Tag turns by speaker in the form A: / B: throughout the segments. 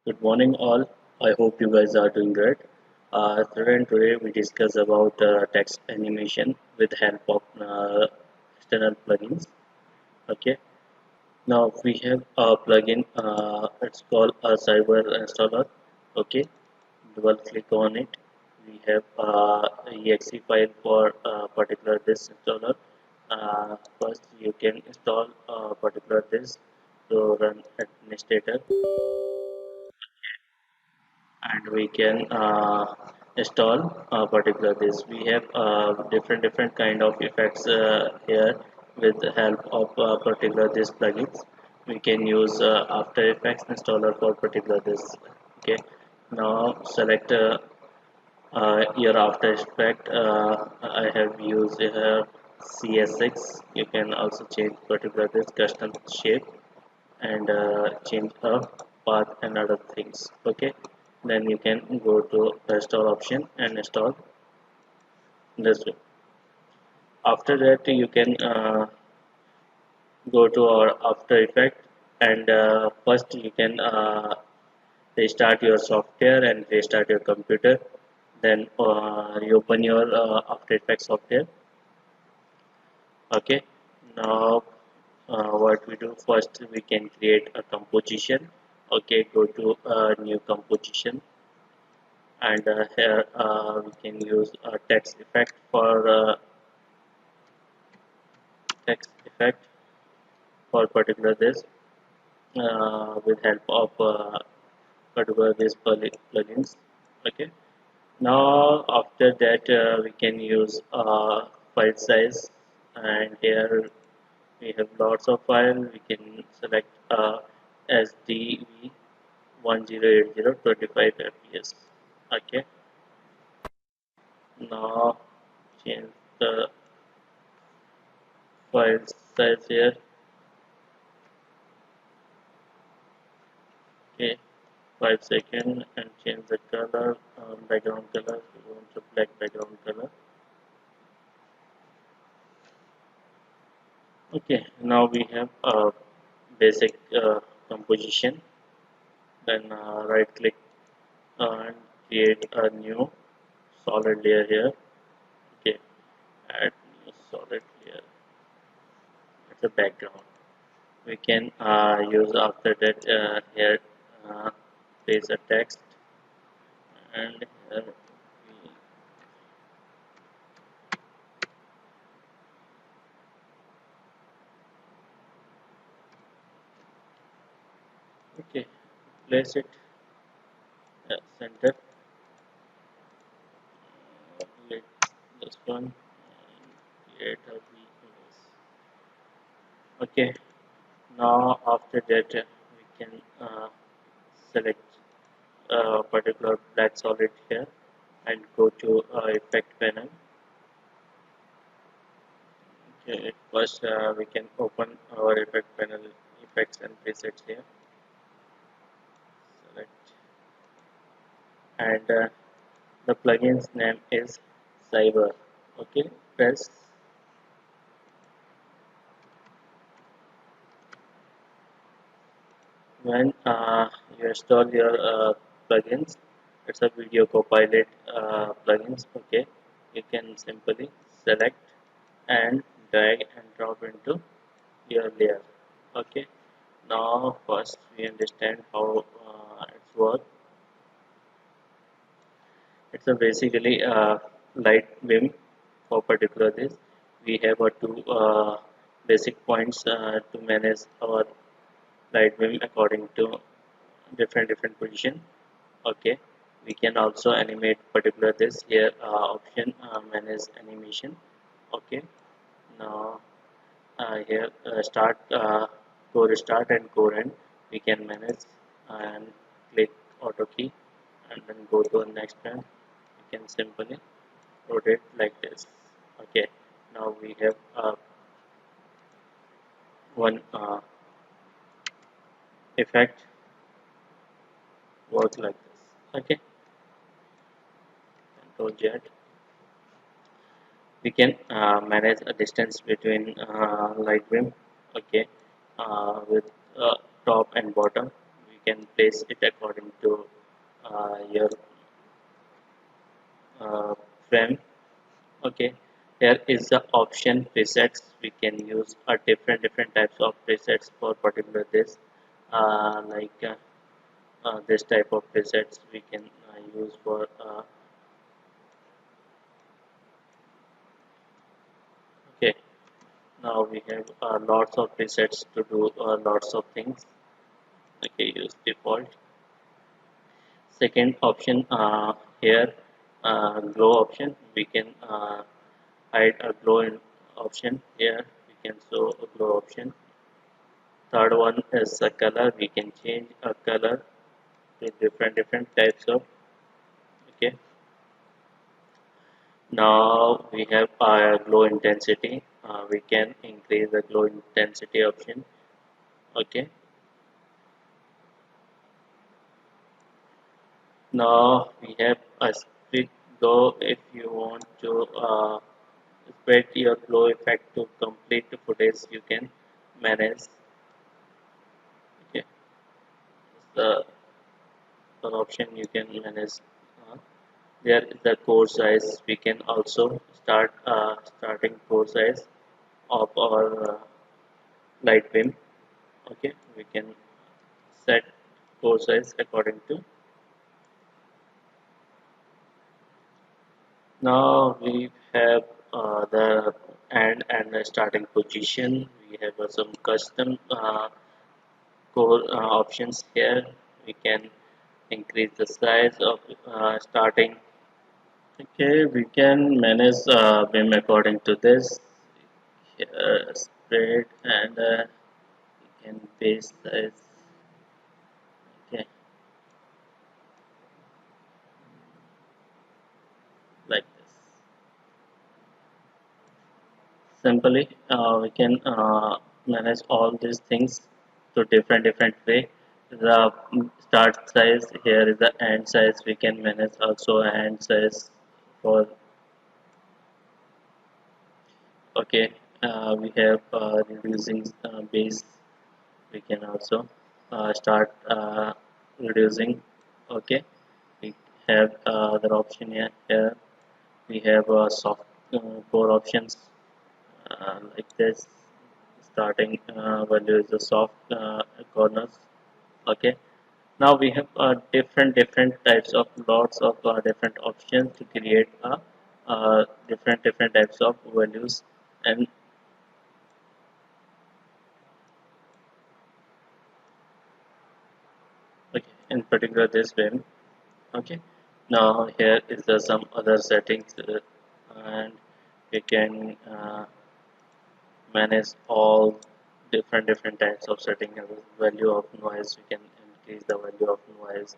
A: Good morning, all. I hope you guys are doing great. Today we discuss about text animation with help of external plugins. Okay. Now we have a plugin. It's called a Cyber Installer. Okay. Double click on it. We have exe file for particular this installer. First, you can install a particular this to run administrator and we can install particular this. We have different kind of effects here with the help of particular this plugins. We can use After Effects installer for particular this. Okay, now select your After Effect. I have used here CS6. You can also change particular this custom shape and change a path and other things. Okay, then you can go to the install option and install this way. After that you can go to our After Effect and first you can restart your software and restart your computer. Then you open your After Effects software. Okay, now what we do first, we can create a composition. Okay, go to new composition and here we can use a text effect for particular this with help of particular this plugins. Okay, now after that we can use file size, and here we have lots of file. We can select SDV 1080 fps. Okay, now change the file size here. Okay, 5 seconds and change the color, background color. We want a black background color. Okay, now we have a basic composition. Then right click and create a new solid layer here. Okay, add new solid layer. It's a background. We can use after that here place a text and here we okay place it center. Let this one and create a image. Okay, now after that we can select a particular black solid here and go to effect panel. Okay, first we can open our effect panel, effects and presets here. Select and the plugin's name is Cyber. Okay, press. When you install your plugins, it's a video copilot plugins. Okay, you can simply select and drag and drop into your layer. Okay, now first we understand how it's work. It's a basically light beam for particular this. We have a two basic points to manage our light beam according to different position. Okay, we can also animate particular this here option manage animation. Okay, now here start core start and core end we can manage and click auto key and then go to the next one. We can simply rotate like this. Okay, now we have one effect work like this. Okay, control Z. We can manage a distance between light beam. Okay, with top and bottom we can place it according to your frame. Okay, here is the option presets. We can use a different types of presets for particular this this type of presets we can use for okay. Now we have lots of presets to do lots of things. Okay, use default. Second option here, glow option. We can hide a glow in option here. We can show a glow option. Third one is a color. We can change a color to different types of. Okay. Now we have our glow intensity. We can increase the glow intensity option. Okay. Now we have a split glow. If you want to spread your glow effect to complete the footage, you can manage. Okay, the one option you can manage. Uh, there is the core size. We can also starting core size of our light beam. Okay, we can set core size according to. Now we have the end and the starting position. We have some custom core options here. We can increase the size of starting. Okay, we can manage BIM according to this spread and we can paste this. Okay, like this. Simply, we can manage all these things to different way. The start size here is the end size. We can manage also end size for. Okay, we have reducing base. We can also start reducing. Okay, we have other option here. We have soft core options like this. Starting value is the soft corners. Okay, now we have different types of lots of different options to create different types of values. And okay, in particular this way. Okay, now here is the some other settings and we can manage all different types of setting. Value of noise, we can increase the value of noise.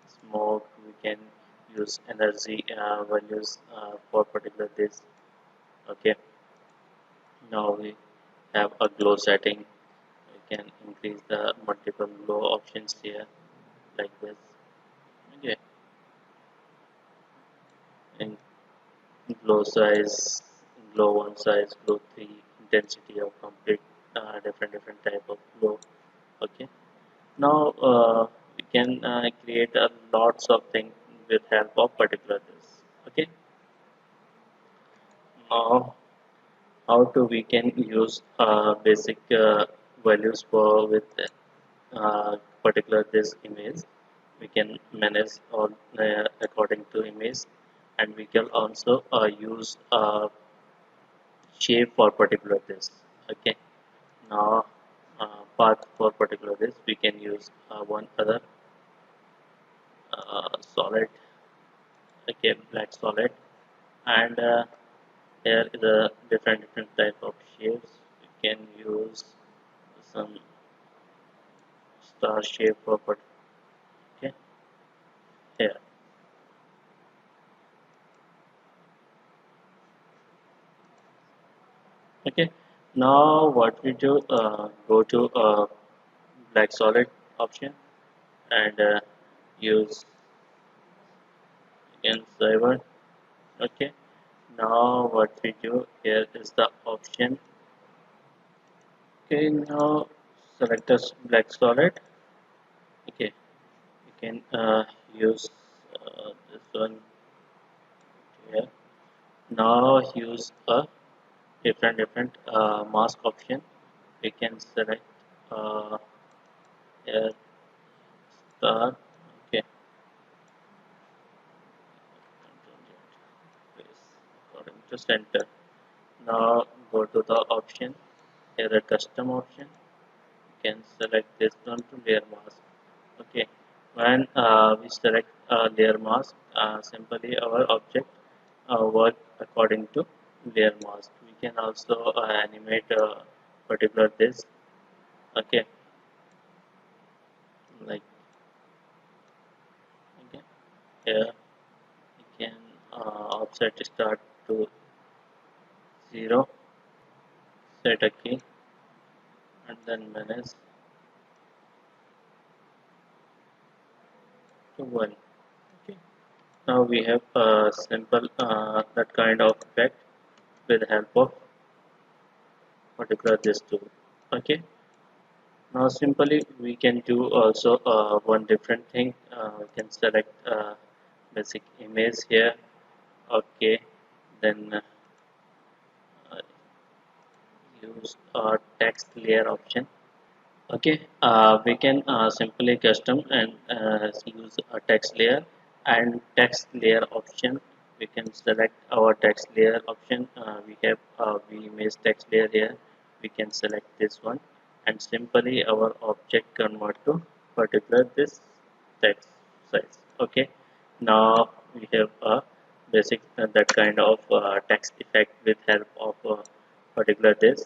A: Smoke, we can use energy values for particular this. Okay, now we have a glow setting. We can increase the multiple glow options here like this. Okay, and glow size, glow one size, glow three, intensity of complete different type of glow. Okay, now we can create lots of things with help of particular this. Okay, now how to we can use basic values for with particular this image. We can manage all according to image, and we can also use shape for particular this. Okay, now path for particular this we can use one other solid. Okay, black solid, and here is a different type of shapes. We can use some star shape for okay here. Okay, now what we do, go to black solid option and use again cyber. Okay, now what we do here is the option. Okay, now select us black solid Okay, you can use this one here. Now use a different mask option. We can select uh, here star. Okay, according to center. Now go to the option. Here a custom option. You can select this one to layer mask. Okay, when we select layer mask, simply our object work according to layer mask. We can also animate a particular this. Okay, like okay, here you can offset start to 0, set a key, and then manage to 1. Okay, now we have a simple that kind of effect with the help of particular this tool. Okay, now simply we can do also one different thing. We can select basic image here. Okay, then use text layer option. Okay, we can simply custom and use a text layer and text layer option. We can select our text layer option. We have we image text layer here. We can select this one and simply our object convert to particular this text size. Okay, now we have a basic that kind of text effect with help of particular this.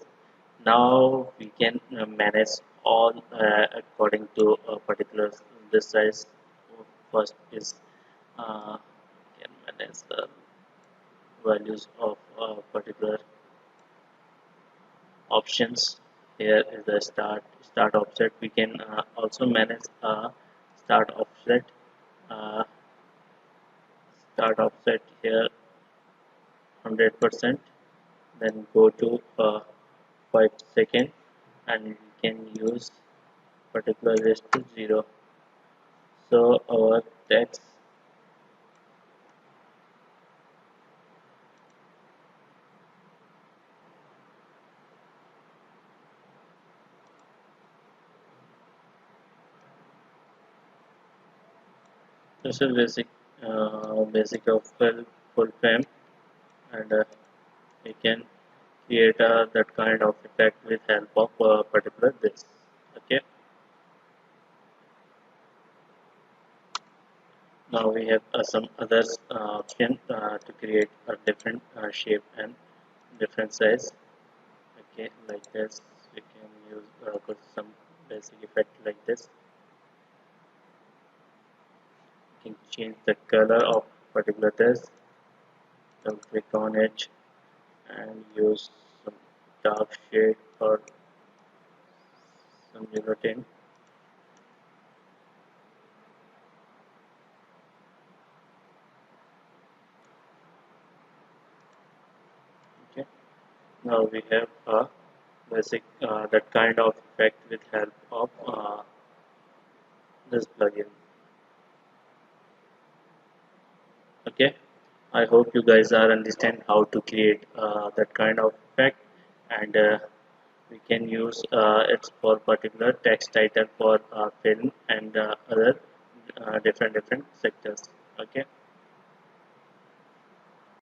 A: Now we can manage all according to a particular this size. First is can manage the values of particular options. Here is the start offset. We can also manage start offset. Uh, Start offset here 100%. Then go to 5 second, and we can use particular raised to 0. So our text this is basic of full frame, and we can create that kind of effect with help of particular this. Okay, now we have some other option to create a different shape and different size. Okay, like this we can use put some basic effect like this. You can change the color of particular this. Then click on it and use some dark shade or some gelatin. Okay, now we have a basic that kind of effect with help of this plugin. Okay, I hope you guys are understand how to create that kind of effect, and we can use it for particular text title for film and other different sectors. Okay.